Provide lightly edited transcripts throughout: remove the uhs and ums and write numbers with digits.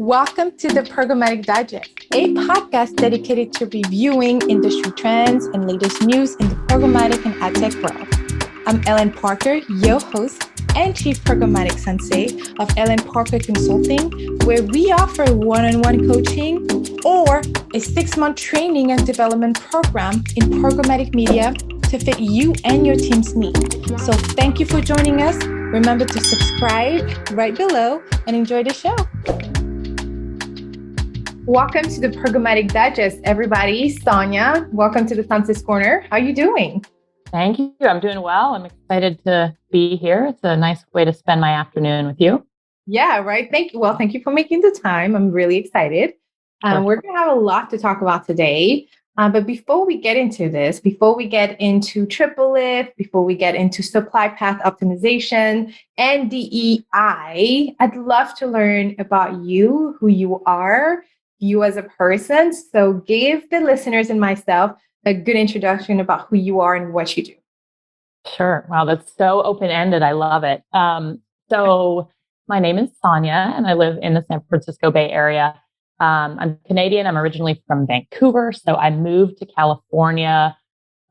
Welcome to the Programmatic Digest, a podcast dedicated to reviewing industry trends and latest news in the programmatic and ad tech world. I'm Ellen Parker, your host and Chief Programmatic Sensei of Ellen Parker Consulting, where we offer one-on-one coaching or a 6-month training and development program in programmatic media to fit you and your team's needs. So thank you for joining us. Remember to subscribe right below and enjoy the show. Welcome to the Programmatic Digest, everybody. Sonja, welcome to the Sensei's Corner. How are you doing? Thank you. I'm doing well. I'm excited to be here. It's a nice way to spend my afternoon with you. Yeah, right. Thank you. Well, thank you for making the time. I'm really excited. Sure. We're going to have a lot to talk about today. But before we get into this, before we get into TripleLift, before we get into supply path optimization and DEI, I'd love to learn about you, who you are, you as a person. So give the listeners and myself a good introduction about who you are and what you do. Sure. Wow, that's so open-ended. I love it. So my name is Sonja, and I live in the San Francisco Bay Area. I'm Canadian. I'm originally from Vancouver. So I moved to California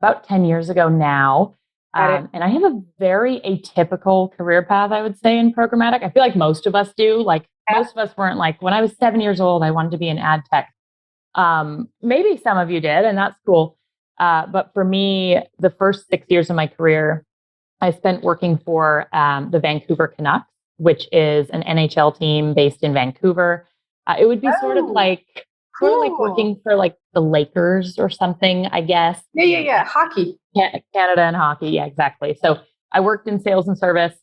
about 10 years ago now. And I have a very atypical career path, I would say, in programmatic. I feel like most of us do. Most of us weren't like, when I was 7 years old, I wanted to be in ad tech. Maybe some of you did, and that's cool. But for me, the first 6 years of my career, I spent working for the Vancouver Canucks, which is an NHL team based in Vancouver. It would be sort of like working for like the Lakers or something, I guess. Yeah. Hockey. Canada and hockey. Yeah, exactly. So I worked in sales and service.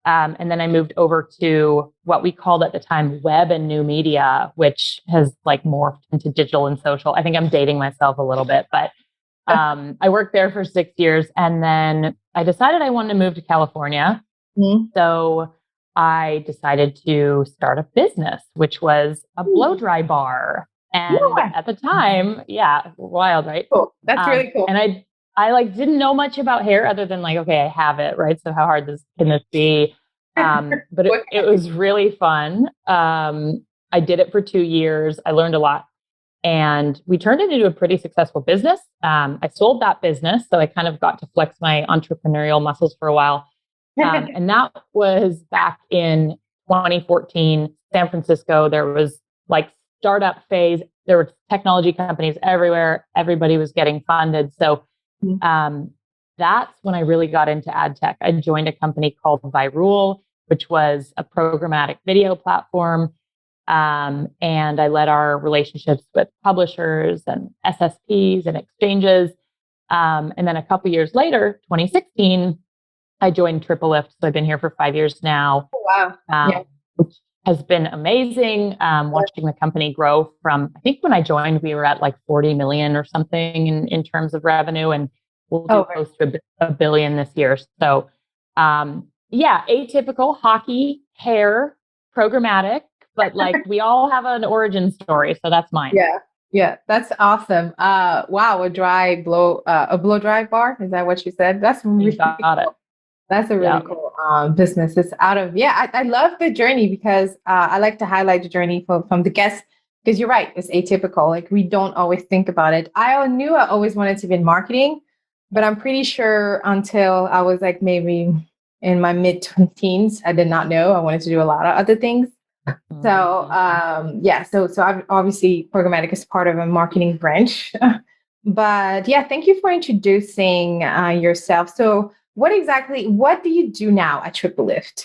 And then I moved over to what we called at the time web and new media, which has like morphed into digital and social. I think I'm dating myself a little bit, but I worked there for 6 years. And then I decided I wanted to move to California. Mm-hmm. So I decided to start a business, which was a blow dry bar. And at the time, wild, right? Cool. That's really cool. And I like didn't know much about hair other than like, okay, I have it, right? So how hard can this be? But it was really fun. I did it for 2 years. I learned a lot. And we turned it into a pretty successful business. I sold that business. So I kind of got to flex my entrepreneurial muscles for a while. And that was back in 2014, San Francisco. There was like startup phase. There were technology companies everywhere. Everybody was getting funded. So that's when I really got into ad tech. I joined a company called Virule, which was a programmatic video platform. And I led our relationships with publishers and SSPs and exchanges. And then a couple years later, 2016, I joined TripleLift. So I've been here for 5 years now. Oh, wow. Which has been amazing. Watching the company grow from, I think when I joined, we were at like 40 million or something in terms of revenue. And we'll do close to a billion this year. So atypical hockey, hair, programmatic, but like we all have an origin story. So that's mine. Yeah, that's awesome. Wow, a blow dry bar. Is that what you said? That's really got it. That's a really cool business. It's out of, I love the journey because I like to highlight the journey from the guests because you're right. It's atypical. Like we don't always think about it. I knew I always wanted to be in marketing, but I'm pretty sure until I was like maybe in my mid-teens, I did not know I wanted to do a lot of other things. So, so I've, obviously programmatic is part of a marketing branch, but thank you for introducing yourself. So what do you do now at TripleLift?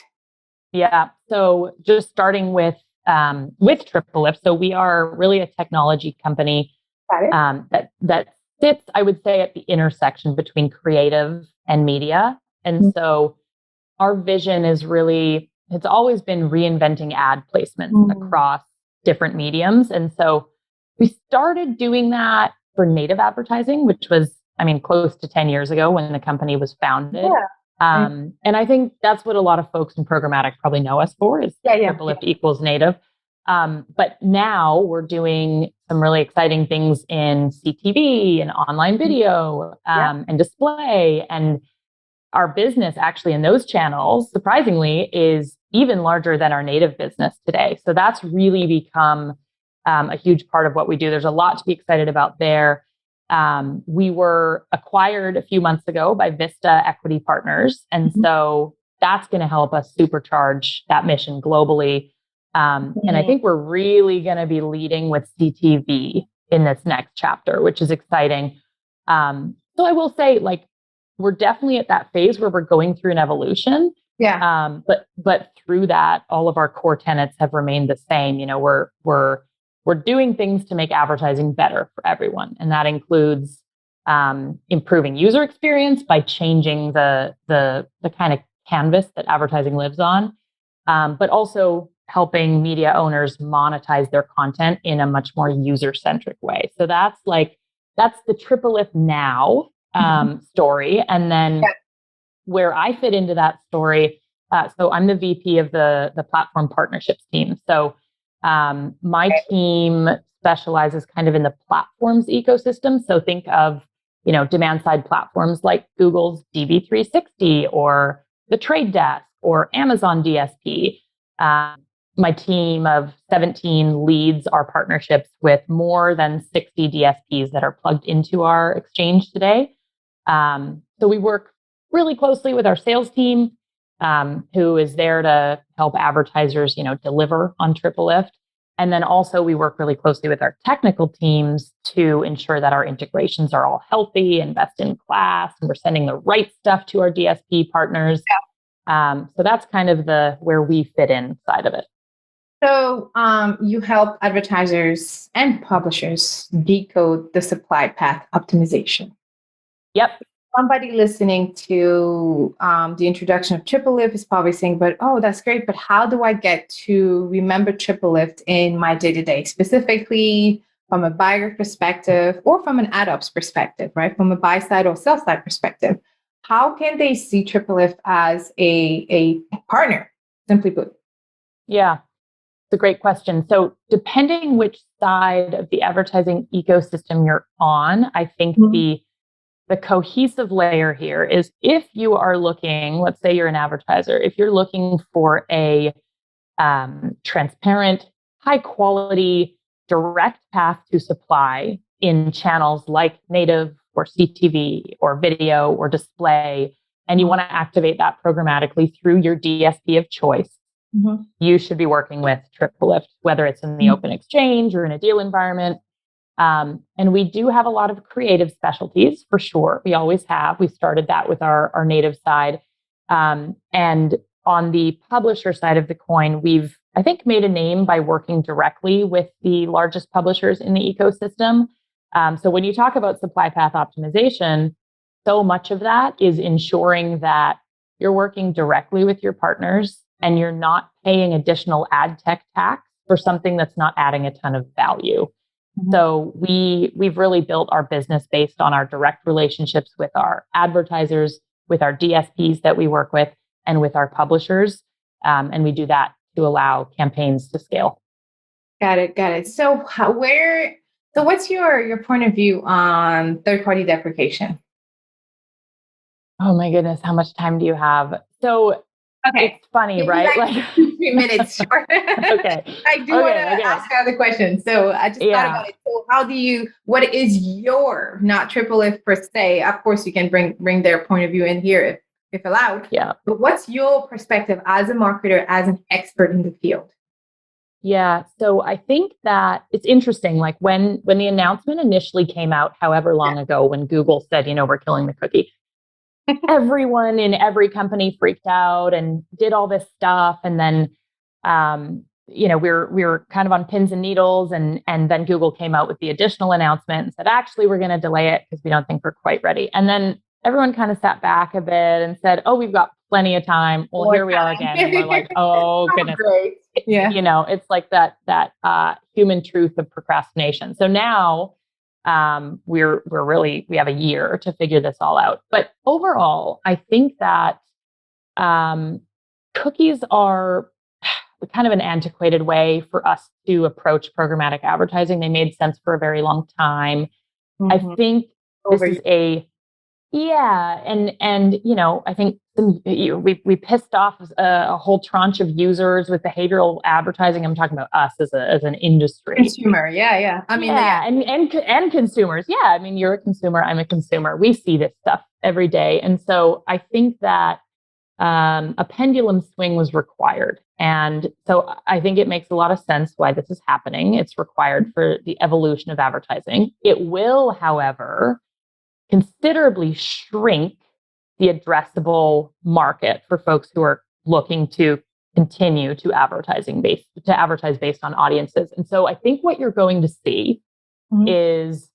Yeah. So just starting with TripleLift. So we are really a technology company that sits, I would say, at the intersection between creative and media. And so our vision is really, it's always been reinventing ad placements across different mediums. And so we started doing that for native advertising, which was, close to 10 years ago when the company was founded. And I think that's what a lot of folks in programmatic probably know us for is TripleLift equals native. But now we're doing some really exciting things in CTV and online video and display. And our business actually in those channels, surprisingly, is even larger than our native business today. So that's really become a huge part of what we do. There's a lot to be excited about there. We were acquired a few months ago by Vista Equity Partners. And so that's going to help us supercharge that mission globally. And I think we're really going to be leading with CTV in this next chapter, which is exciting. So I will say, like, we're definitely at that phase where we're going through an evolution. Yeah. But through that, all of our core tenets have remained the same. You know, we're doing things to make advertising better for everyone, and that includes improving user experience by changing the kind of canvas that advertising lives on, but also helping media owners monetize their content in a much more user-centric way. So that's the TripleLift now story. And then where I fit into that story, so I'm the VP of the platform partnerships team. So my team specializes kind of in the platforms ecosystem. So think of, demand side platforms like Google's DV360 or the Trade Desk or Amazon DSP. My team of 17 leads our partnerships with more than 60 DSPs that are plugged into our exchange today. So we work really closely with our sales team, who is there to help advertisers, deliver on TripleLift. And then also we work really closely with our technical teams to ensure that our integrations are all healthy and best in class, and we're sending the right stuff to our DSP partners. So that's kind of where we fit inside of it. So you help advertisers and publishers decode the supply path optimization. Yep. Somebody listening to the introduction of TripleLift is probably saying, but that's great, but how do I get to remember TripleLift in my day-to-day, specifically from a buyer perspective or from an ad ops perspective, right? From a buy side or sell side perspective. How can they see TripleLift as a partner, simply put? Yeah. It's a great question. So depending which side of the advertising ecosystem you're on, I think the cohesive layer here is, if you are looking, let's say you're an advertiser, if you're looking for a transparent, high quality, direct path to supply in channels like native or CTV or video or display, and you want to activate that programmatically through your DSP of choice, you should be working with TripleLift, whether it's in the open exchange or in a deal environment. And we do have a lot of creative specialties for sure. We always have. We started that with our native side. And on the publisher side of the coin, we've, I think, made a name by working directly with the largest publishers in the ecosystem. So when you talk about supply path optimization, so much of that is ensuring that you're working directly with your partners and you're not paying additional ad tech tax for something that's not adding a ton of value. So we've really built our business based on our direct relationships with our advertisers, with our DSPs that we work with, and with our publishers. And we do that to allow campaigns to scale. Got it. So what's your point of view on third-party deprecation? Oh my goodness, how much time do you have? So it's funny, right? Like 3 minutes short. Okay. I do want to ask another question. So I just thought about it. So what is your, not TripleLift per se, of course you can bring their point of view in here if allowed. Yeah. But what's your perspective as a marketer, as an expert in the field? Yeah. So I think that it's interesting, like when the announcement initially came out, however long ago, when Google said, we're killing the cookie, everyone in every company freaked out and did all this stuff. And then, we were kind of on pins and needles. And then Google came out with the additional announcement and said, actually, we're going to delay it because we don't think we're quite ready. And then everyone kind of sat back a bit and said, we've got plenty of time. Well, here we are again. And we're like, oh, goodness. Great. Yeah. It's like that human truth of procrastination. So now, we have a year to figure this all out. But overall, I think that cookies are kind of an antiquated way for us to approach programmatic advertising. They made sense for a very long time. I think this is Yeah, and I think we pissed off a whole tranche of users with behavioral advertising. I'm talking about us as an industry. Consumer, yeah. I mean, yeah, and consumers. Yeah, I mean, you're a consumer, I'm a consumer. We see this stuff every day, and so I think that a pendulum swing was required, and so I think it makes a lot of sense why this is happening. It's required for the evolution of advertising. It will, however, considerably shrink the addressable market for folks who are looking to continue to advertise based on audiences. And so I think what you're going to see is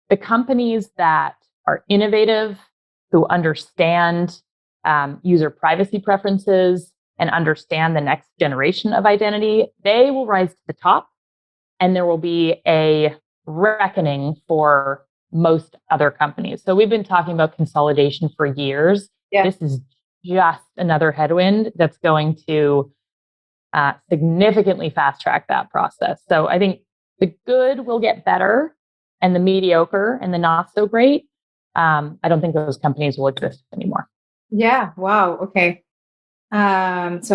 the companies that are innovative, who understand user privacy preferences and understand the next generation of identity, they will rise to the top, and there will be a reckoning for most other companies. So we've been talking about consolidation for years. Yeah. This is just another headwind that's going to significantly fast track that process. So I think the good will get better, and the mediocre and the not so great, I don't think those companies will exist anymore. Yeah. Wow. Okay. So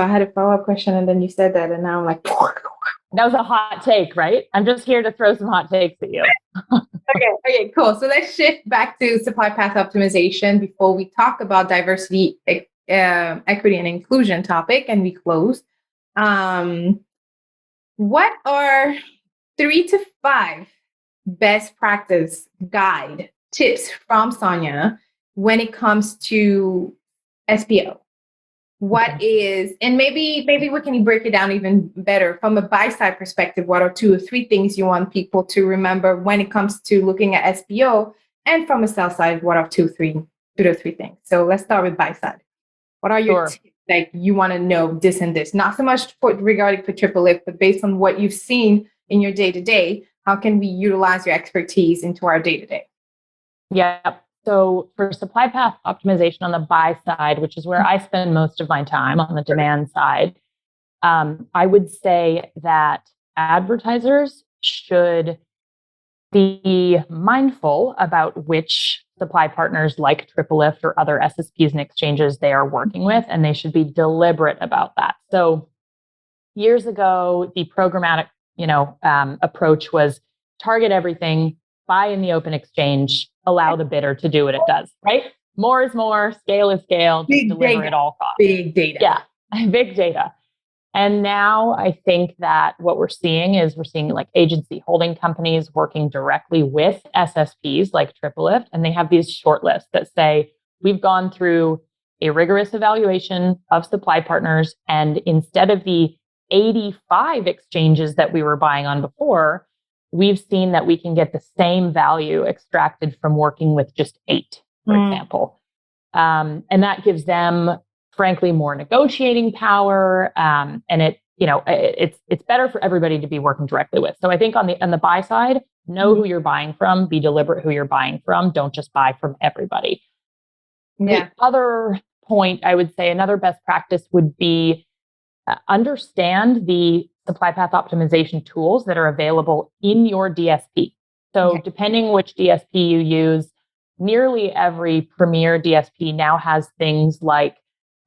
I had a follow-up question, and then you said that, and now I'm like, that was a hot take, right? I'm just here to throw some hot takes at you. Okay, cool. So let's shift back to supply path optimization before we talk about diversity, equity, and inclusion topic, and we close. What are 3 to 5 best practice guide tips from Sonja when it comes to S.P.O? What is, and maybe we can break it down even better from a buy side perspective. What are 2 or 3 things you want people to remember when it comes to looking at S.P.O? And from a sell side, what are 2 to 3 things? So let's start with buy side. What are your tips? Like, you want to know this and this, not so much regarding for TripleLift, but based on what you've seen in your day to day, how can we utilize your expertise into our day to day? Yeah. So for supply path optimization on the buy side, which is where I spend most of my time on the demand side, I would say that advertisers should be mindful about which supply partners like TripleLift or other SSPs and exchanges they are working with, and they should be deliberate about that. So years ago, the programmatic, approach was target everything, buy in the open exchange, allow the bidder to do what it does, right? More is more, scale is scale, just deliver at all costs. Big data. Yeah, big data. And now I think that what we're seeing like agency holding companies working directly with SSPs like TripleLift, and they have these short lists that say, we've gone through a rigorous evaluation of supply partners, and instead of the 85 exchanges that we were buying on before, we've seen that we can get the same value extracted from working with just 8, for example. And that gives them, frankly, more negotiating power. And it's better for everybody to be working directly with. So I think on the buy side, know who you're buying from, be deliberate who you're buying from. Don't just buy from everybody. Yeah. The other point, I would say another best practice would be understand the supply path optimization tools that are available in your DSP. So depending which DSP you use, nearly every premier DSP now has things like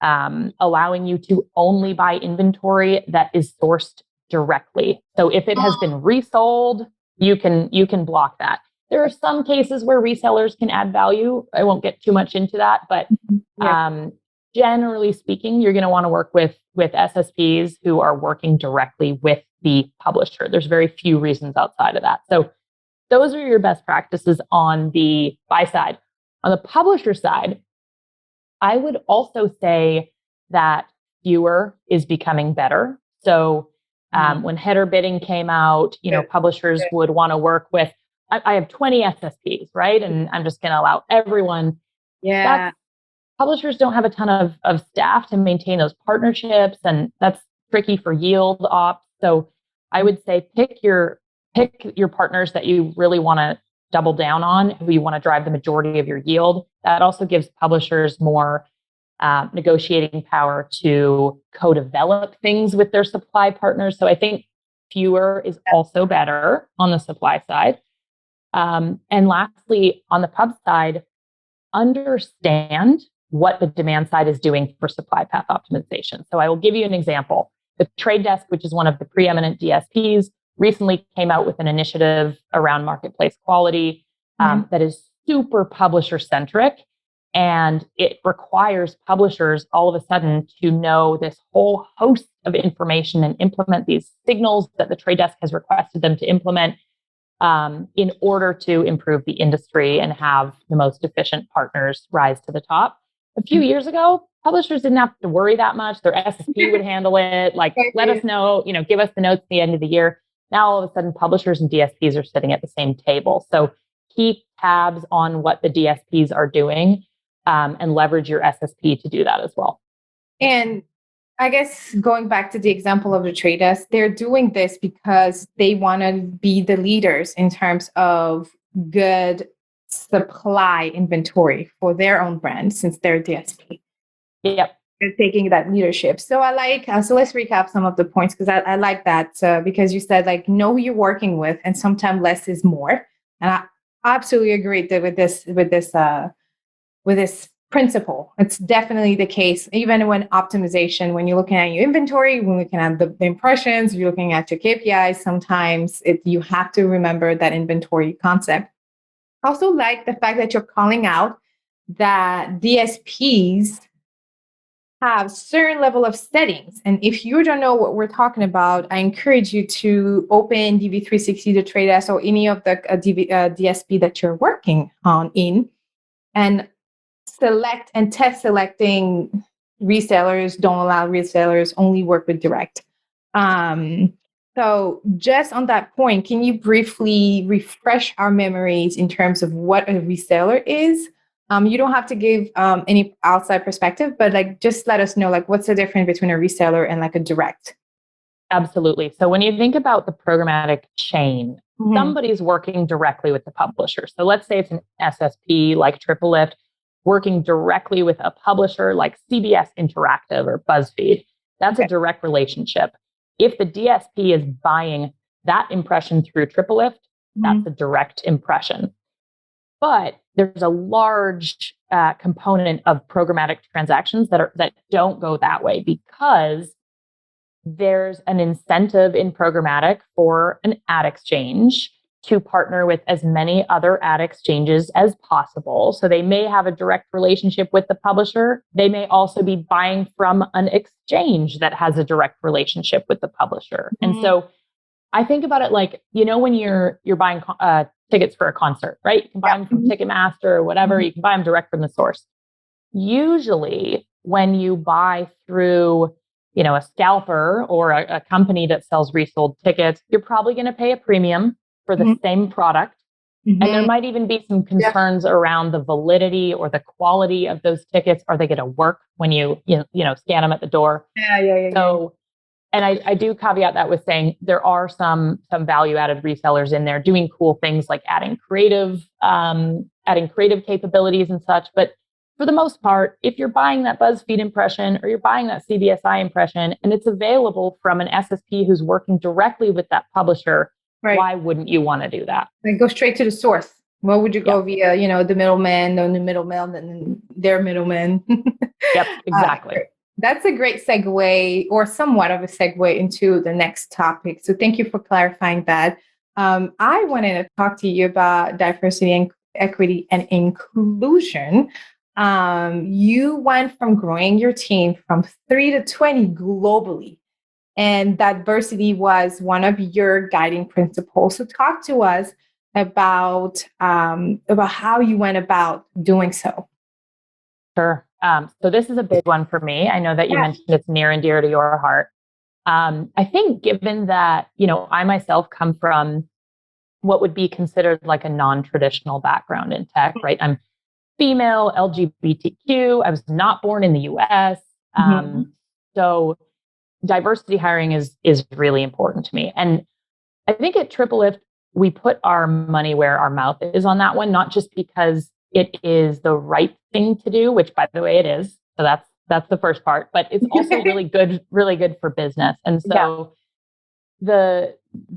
allowing you to only buy inventory that is sourced directly. So if it has been resold, you can block that. There are some cases where resellers can add value. I won't get too much into that, but generally speaking, you're going to want to work with SSPs who are working directly with the publisher. There's very few reasons outside of that. So those are your best practices on the buy side. On the publisher side, I would also say that fewer is becoming better. So when header bidding came out, publishers would want to work with, I have 20 SSPs, right? And I'm just going to allow everyone. Yeah. Publishers don't have a ton of staff to maintain those partnerships, and that's tricky for yield ops. So I would say pick your partners that you really want to double down on, who you want to drive the majority of your yield. That also gives publishers more negotiating power to co-develop things with their supply partners. So I think fewer is also better on the supply side. And lastly, on the pub side, understand what the demand side is doing for supply path optimization. So I will give you an example. The Trade Desk, which is one of the preeminent DSPs, recently came out with an initiative around marketplace quality that is super publisher centric. And it requires publishers all of a sudden to know this whole host of information and implement these signals that the Trade Desk has requested them to implement in order to improve the industry and have the most efficient partners rise to the top. A few years ago, publishers didn't have to worry that much. Their SSP would handle it. Like, let us know, give us the notes at the end of the year. Now, all of a sudden, publishers and DSPs are sitting at the same table. So keep tabs on what the DSPs are doing and leverage your SSP to do that as well. And I guess going back to the example of the Trade Desk, they're doing this because they want to be the leaders in terms of good supply inventory for their own brand, since they're DSP. Yep. They're taking that leadership. So I like, so let's recap some of the points, because I like that because you said, like, know who you're working with, and sometimes less is more. And I absolutely agree that with this principle. It's definitely the case, even when optimization, when you're looking at your inventory, when looking at the impressions, you're looking at your KPIs, sometimes you have to remember that inventory concept. I also like the fact that you're calling out that DSPs have certain level of settings. And if you don't know what we're talking about, I encourage you to open DV360, the Trade Desk, or any of the DSP that you're working on and select and test selecting resellers. Don't allow resellers, only work with direct. So just on that point, can you briefly refresh our memories in terms of what a reseller is? You don't have to give any outside perspective, but like, just let us know, like, what's the difference between a reseller and like a direct? Absolutely. So when you think about the programmatic chain, somebody's working directly with the publisher. So let's say it's an SSP like TripleLift working directly with a publisher like CBS Interactive or BuzzFeed. That's a direct relationship. If the DSP is buying that impression through TripleLift, that's a direct impression. But there's a large component of programmatic transactions that don't go that way, because there's an incentive in programmatic for an ad exchange to partner with as many other ad exchanges as possible. So they may have a direct relationship with the publisher. They may also be buying from an exchange that has a direct relationship with the publisher. And so I think about it like, when you're buying tickets for a concert, right? You can buy them from Ticketmaster or whatever. You can buy them direct from the source. Usually when you buy through, a scalper or a company that sells resold tickets, you're probably going to pay a premium for the same product. And there might even be some concerns around the validity or the quality of those tickets. Are they going to work when you scan them at the door? So, and I do caveat that with saying there are some value added resellers in there doing cool things like adding creative capabilities and such. But for the most part, if you're buying that BuzzFeed impression or you're buying that CBSI impression and it's available from an SSP who's working directly with that publisher, why wouldn't you want to do that? Like, go straight to the source. Why would you go via, the middleman, and the middleman, and their middleman? Yep, exactly. That's a great segue, or somewhat of a segue, into the next topic. So thank you for clarifying that. I wanted to talk to you about diversity and equity and inclusion. You went from growing your team from 3 to 20 globally, and diversity was one of your guiding principles. So talk to us about how you went about doing so. Sure. So this is a big one for me. I know that you mentioned it's near and dear to your heart. I think given that, I myself come from what would be considered like a non-traditional background in tech, right? I'm female, LGBTQ. I was not born in the US. So diversity hiring is really important to me. And I think at TripleLift, we put our money where our mouth is on that one, not just because it is the right thing to do, which by the way it is. So that's the first part, but it's also really good for business. And so the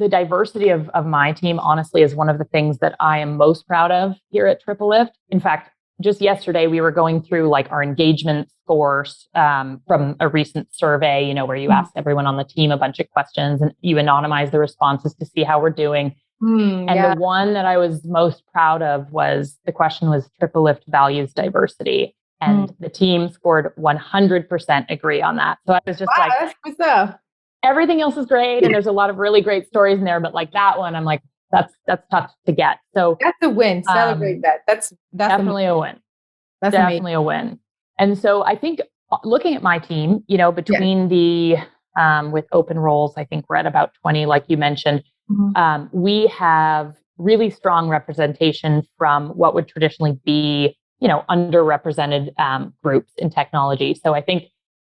diversity of my team, honestly, is one of the things that I am most proud of here at TripleLift. In fact, just yesterday, we were going through like our engagement scores from a recent survey, where you asked everyone on the team a bunch of questions and you anonymize the responses to see how we're doing. The one that I was most proud of was the question was TripleLift values diversity. And the team scored 100% agree on that. So I was just like, that's what's up. Everything else is great. And there's a lot of really great stories in there. But like that one, I'm like, that's tough to get. So that's a win. Celebrate that. That's definitely a win. That's definitely amazing. A win. And so I think looking at my team, between the with open roles, I think we're at about 20, like you mentioned. We have really strong representation from what would traditionally be, underrepresented groups in technology. So I think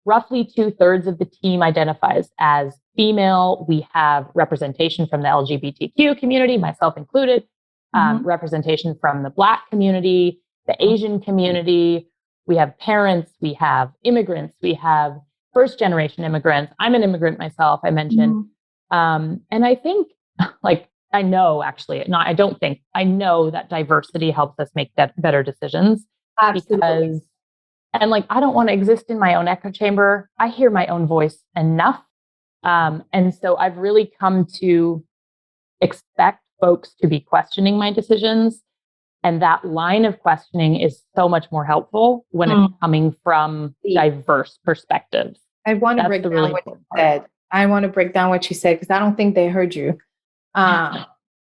roughly 2/3 of the team identifies as female. We have representation from the LGBTQ community, myself included, representation from the Black community, the Asian community. We have parents, we have immigrants, we have first generation immigrants. I'm an immigrant myself, I mentioned. And I think I know that diversity helps us make better decisions. Absolutely. I don't want to exist in my own echo chamber. I hear my own voice enough. And so I've really come to expect folks to be questioning my decisions. And that line of questioning is so much more helpful when it's coming from diverse perspectives. I want to break down what you said. I want to break down what you said because I don't think they heard you.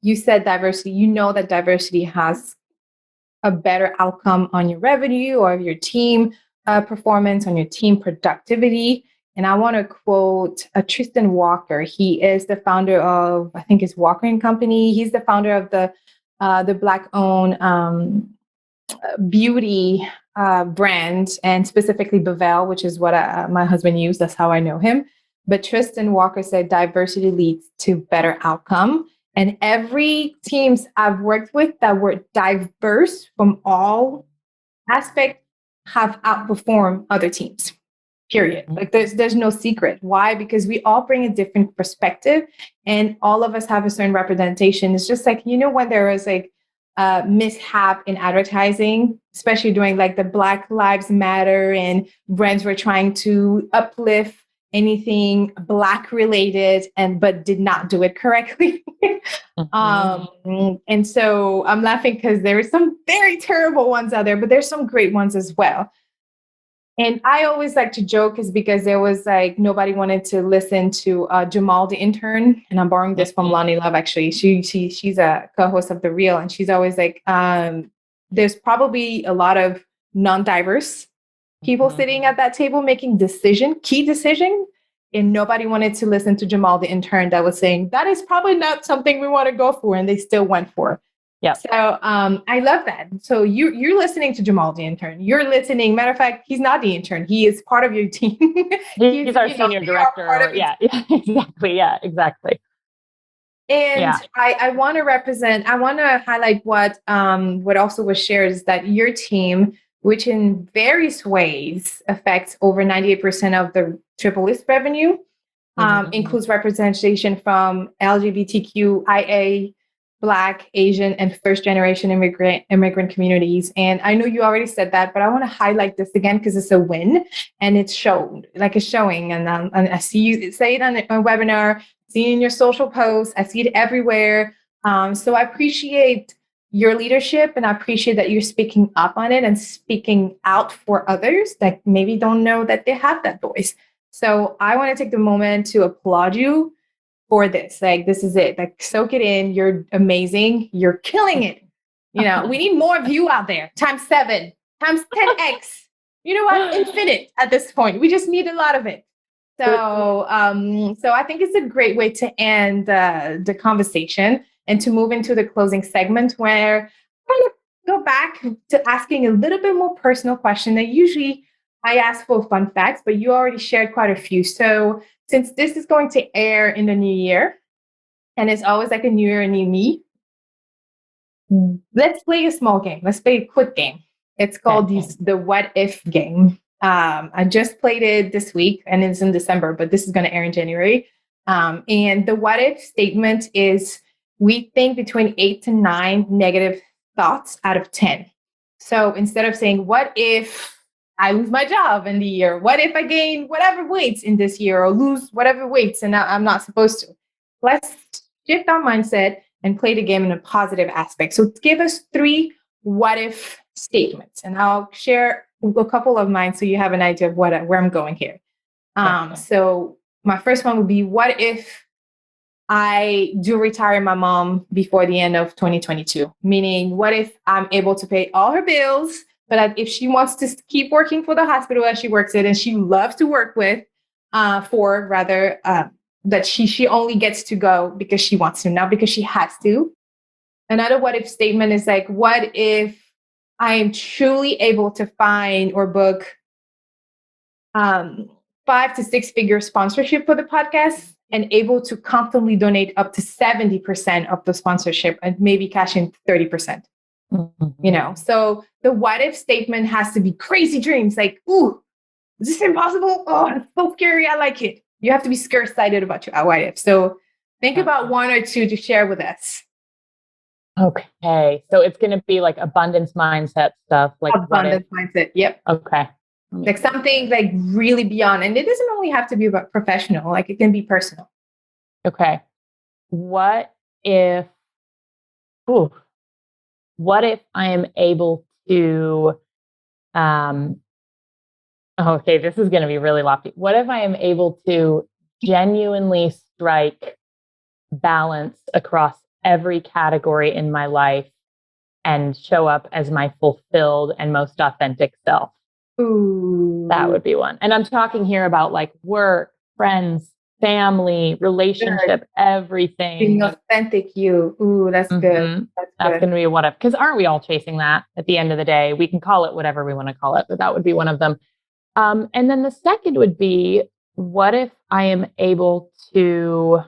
You said diversity. You know that diversity has a better outcome on your revenue or your team performance, on your team productivity. And I want to quote Tristan Walker. He is the founder of, I think it's Walker & Company. He's the founder of the Black-owned beauty brand, and specifically Bevel, which is what my husband used. That's how I know him. But Tristan Walker said diversity leads to better outcome. And every teams I've worked with that were diverse from all aspects have outperformed other teams. Period. Like there's no secret. Why? Because we all bring a different perspective and all of us have a certain representation. It's just like, when there was like mishap in advertising, especially during like the Black Lives Matter and brands were trying to uplift anything Black related but did not do it correctly. And so I'm laughing because there are some very terrible ones out there, but there's some great ones as well. And I always like to joke is because there was like nobody wanted to listen to Jamal the intern, and I'm borrowing this from Lonnie Love. Actually, she's a co-host of The Real, and she's always like, there's probably a lot of non-diverse people sitting at that table making key decision, and nobody wanted to listen to Jamal the intern that was saying that is probably not something we want to go for, and they still went for it. Yeah. So I love that. So you're listening to Jamal the intern. You're listening. Matter of fact, he's not the intern. He is part of your team. he's our senior director. Yeah, exactly. Yeah, exactly. And I want to highlight what also was shared is that your team, which in various ways affects over 98% of the TripleLift revenue, includes representation from LGBTQIA, Black, Asian, and first-generation immigrant communities. And I know you already said that, but I want to highlight this again because it's a win and it's showing. And I see you say it on a webinar, see it in your social posts, I see it everywhere. So I appreciate your leadership and I appreciate that you're speaking up on it and speaking out for others that maybe don't know that they have that voice. So I want to take the moment to applaud you for this. Like, this is it. Like, soak it in. You're amazing. You're killing it. We need more of you out there. Times 7, times 10x. You know what? Infinite at this point. We just need a lot of it. So I think it's a great way to end the conversation and to move into the closing segment where I'm going to go back to asking a little bit more personal question that usually I ask for fun facts, but you already shared quite a few. So since this is going to air in the new year, and it's always like a new year, a new me, let's play a small game. Let's play a quick game. It's called the What If game. I just played it this week, and it's in December, but this is going to air in January. And the what if statement is we think between 8 to 9 negative thoughts out of 10. So instead of saying, what if I lose my job in the year? What if I gain whatever weights in this year or lose whatever weights and I'm not supposed to? Let's shift our mindset and play the game in a positive aspect. So give us 3 what if statements, and I'll share a couple of mine so you have an idea of where I'm going here. So my first one would be, what if I do retire my mom before the end of 2022? Meaning, what if I'm able to pay all her bills, but if she wants to keep working for the hospital that she works at and she loves to work with, that she only gets to go because she wants to, not because she has to. Another what if statement is like, what if I am truly able to find or book 5 to 6 figure sponsorship for the podcast and able to comfortably donate up to 70% of the sponsorship and maybe cash in 30%. Mm-hmm. So the what if statement has to be crazy dreams. Like, ooh, is this impossible? Oh, it's so scary. I like it. You have to be excited about your what if. So think about 1 or 2 to share with us. Okay. So it's going to be like abundance mindset stuff. Like abundance mindset. Yep. Okay. Like something like really beyond. And it doesn't only have to be about professional. Like it can be personal. Okay. What if I am able to, okay, this is going to be really lofty. What if I am able to genuinely strike balance across every category in my life and show up as my fulfilled and most authentic self? Ooh. That would be one. And I'm talking here about like work, friends, family, relationship, everything. Being authentic you. Ooh, that's good. That's going to be a what if. Because aren't we all chasing that at the end of the day? We can call it whatever we want to call it, but that would be one of them. And then the second would be, what if I am able to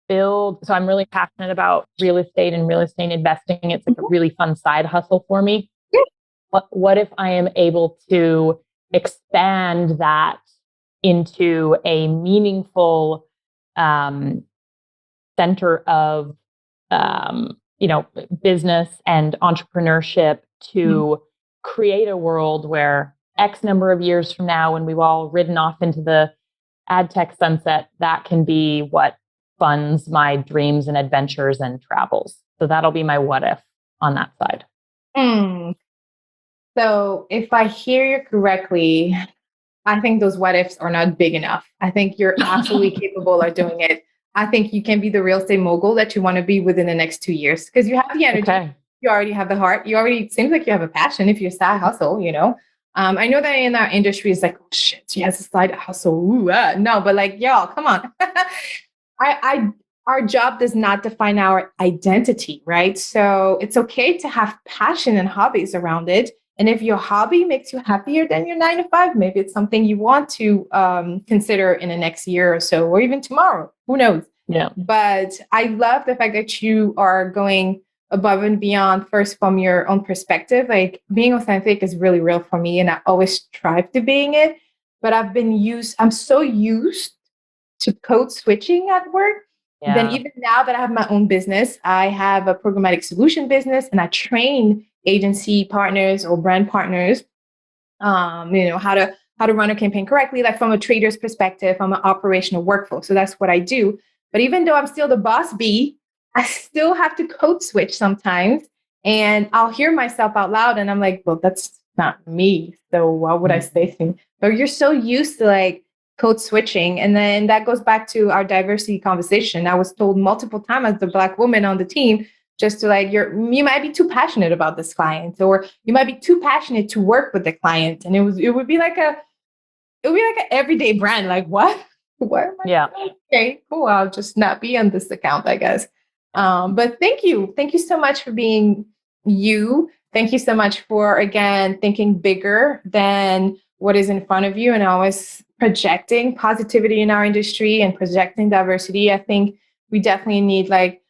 build? So I'm really passionate about real estate and real estate investing. It's like a really fun side hustle for me. What if I am able to expand that into a meaningful center of, business and entrepreneurship to create a world where X number of years from now, when we've all ridden off into the ad tech sunset, that can be what funds my dreams and adventures and travels. So that'll be my what if on that side. So if I hear you correctly, I think those what ifs are not big enough. I think you're absolutely capable of doing it. I think you can be the real estate mogul that you want to be within the next 2 years because you have the energy. Okay. You already have the heart. It seems like you have a passion if you're a side hustle, I know that in our industry, it's like, oh, shit, she has a side hustle. Ooh, no, but like, y'all, come on. Our job does not define our identity, right? So it's okay to have passion and hobbies around it. And if your hobby makes you happier than your 9 to 5, maybe it's something you want to consider in the next year or so, or even tomorrow. Who knows? Yeah. But I love the fact that you are going above and beyond first from your own perspective. Like being authentic is really real for me. And I always strive to being it. But I'm so used to code switching at work. Yeah. Then even now that I have my own business, I have a programmatic solution business and I train agency partners or brand partners, how to run a campaign correctly, like from a trader's perspective, from an operational workflow. So that's what I do. But even though I'm still the boss bee, I still have to code switch sometimes. And I'll hear myself out loud and I'm like, well, that's not me. So why would I say things? But you're so used to like code switching. And then that goes back to our diversity conversation. I was told multiple times as the Black woman on the team, just to like, you might be too passionate about this client, or you might be too passionate to work with the client. And it would be like an everyday brand. Like what? What am I saying? Okay, cool. I'll just not be on this account, I guess. But thank you. Thank you so much for being you. Thank you so much for, again, thinking bigger than what is in front of you and always projecting positivity in our industry and projecting diversity. I think we definitely need like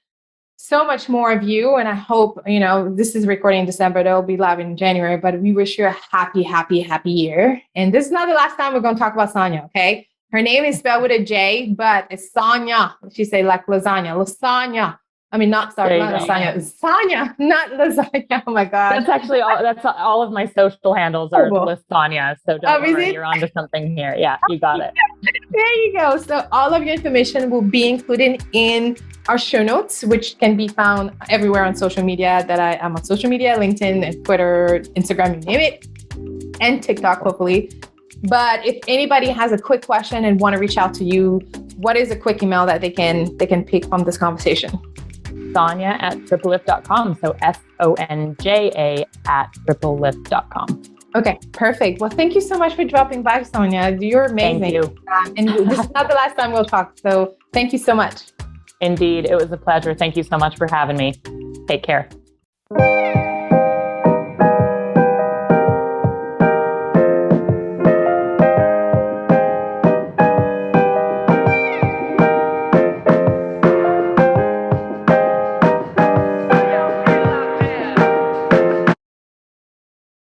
so much more of you. And I hope, this is recording in December, they'll be live in January, but we wish you a happy, happy, happy year. And this is not the last time we're going to talk about Sonja, okay? Her name is spelled with a J, but it's Sonja. She say like lasagna, lasagna. I mean, not lasagna. Lasagna, not lasagna. Oh my God. That's actually all of my social handles are lasagna. So don't worry, you're onto something here. Yeah, you got it. There you go. So all of your information will be included in our show notes, which can be found everywhere on social media that I am on social media, LinkedIn, Twitter, Instagram, you name it, and TikTok, hopefully. But if anybody has a quick question and want to reach out to you, what is a quick email that they can pick from this conversation? Sonja at TripleLift.com. So SONJA at TripleLift.com. Okay, perfect. Well, thank you so much for dropping by, Sonja. You're amazing. Thank you. And this is not the last time we'll talk. So thank you so much. Indeed. It was a pleasure. Thank you so much for having me. Take care.